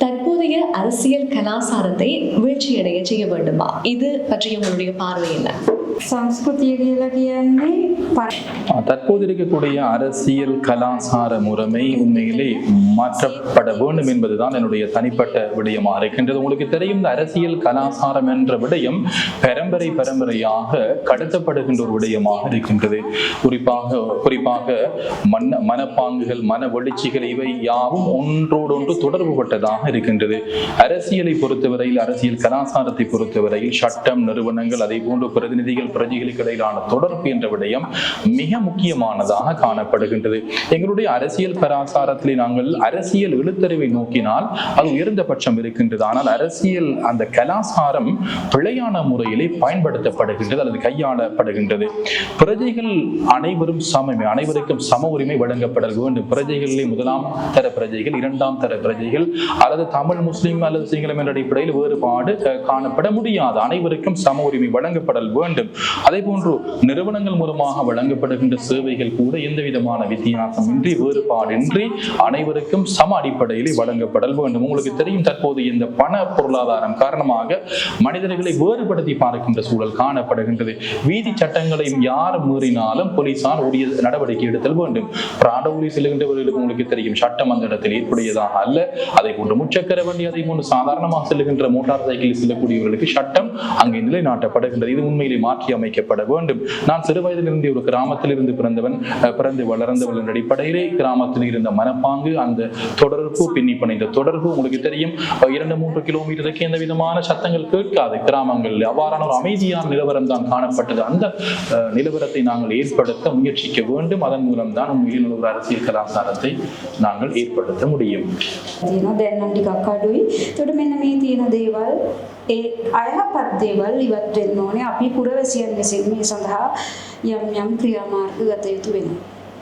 தற்போதைய அரசியல் கலாசாரத்தை வீழ்ச்சியடைய செய்ய வேண்டுமா? இது பற்றி உங்களுடைய பார்வை என்ன? தற்போது இருக்கக்கூடிய அரசியல் கலாசார முறைமை உண்மையிலே மாற்றப்பட வேண்டும் என்பதுதான் என்னுடைய தனிப்பட்ட விடயமாக இருக்கின்றது. உங்களுக்கு தெரியும், இந்த அரசியல் கலாசாரம் என்ற விடயம் பரம்பரையாக கடத்தப்படுகின்ற ஒரு விடயமாக இருக்கின்றது. குறிப்பாக மனப்பாங்குகள், மன வெளிச்சிகள் இவை யாவும் ஒன்றோடொன்று தொடர்பு பட்டதாக இருக்கின்றது. அரசியலை பொறுத்தவரையில், அரசியல் கலாசாரத்தை பொறுத்தவரையில் சட்டம், நிறுவனங்கள், அதே போன்று பிரதிநிதிகள், பிரஜைகளுக்கு இடையிலான தொடர்பு என்ற விடயம் மிக முக்கியமானதாக காணப்படுகின்றது. எங்களுடைய அரசியல் கலாசாரத்திலே நாங்கள் அரசியல் எழுத்தறிவை நோக்கினால் அது உயர்ந்த பட்சம் இருக்கின்றது. ஆனால் அரசியல் அந்த கலாசாரம் பிழையான முறையிலே பயன்படுத்தப்படுகின்றது அல்லது கையாளப்படுகின்றது. பிரஜைகள் அனைவரும் சமமே, அனைவருக்கும் சம உரிமை வழங்கப்பட வேண்டும். பிரஜைகளிலே முதலாம் தர பிரஜைகள், இரண்டாம் தர பிரஜைகள் அல்லது தமிழ், முஸ்லிம் அல்லது சிங்களம் என்ற அடிப்படையில் வேறுபாடு காணப்பட முடியாது. அனைவருக்கும் சம உரிமை வழங்கப்படல் வேண்டும். அதே போன்று நிறுவனங்கள் மூலமாக வழங்கப்படுகின்ற சேவைகள் கூட எந்த விதமான வித்தியாசமின்றி, வேறுபாடின்றி அனைவருக்கும் சம அடிப்படையிலே வழங்கப்படல் வேண்டும். உங்களுக்கு தெரியும், தற்போது இந்த பண பொருளாதாரம் காரணமாக மனிதர்களை வேறுபடுத்தி பார்க்கின்ற சூழல் காணப்படுகின்றது. வீதி சட்டங்களையும் யார் மீறினாலும் போலீசார் உரிய நடவடிக்கை எடுத்தல் வேண்டும். பிராடூரி செல்கின்றவர்களுக்கு உங்களுக்கு தெரியும், சட்டம் அந்த இடத்தில் ஏற்புடையதாக அல்ல. அதை போன்று முச்சக்கர வண்டி, அதை போன்று சாதாரணமாக செல்லுகின்ற மோட்டார் சைக்கிளில் செல்லக்கூடியவர்களுக்கு சட்டம் அங்கே நிலைநாட்டப்படுகின்றது. இது உண்மையிலே மாற்றி அமைக்கப்பட வேண்டும். நான் சிறு வயதிலிருந்து ஒரு கிராமத்தில் இருந்து பிறந்து வளர்ந்தவள் என்ற அடிப்படையிலே கிராமத்தில் இருந்த மனப்பாங்கு, அந்த தொடர்பு, பின்னிப்பணிந்த தொடர்பு உங்களுக்கு தெரியும். 2-3 கிலோமீட்டருக்கு எந்த விதமான சத்தங்கள் கேட்காது கிராமங்களில். அவ்வாறான ஒரு அமைதியான நிலவரம் தான் காணப்பட்டது. அந்த நிலவரத்தை நாங்கள் ஏற்படுத்த முயற்சிக்க வேண்டும். அதன் மூலம் தான் உண்மையில் ஒரு அரசியல் கலாச்சாரத்தை நாங்கள் ஏற்படுத்த முடியும். අයහපත් දේවල් ඉවත් වෙන්න ඕනේ. අපි පුරවැසියන් විසින් මේ සඳහා යම් ක්‍රියාමාර්ග ගත යුතු වෙනවා.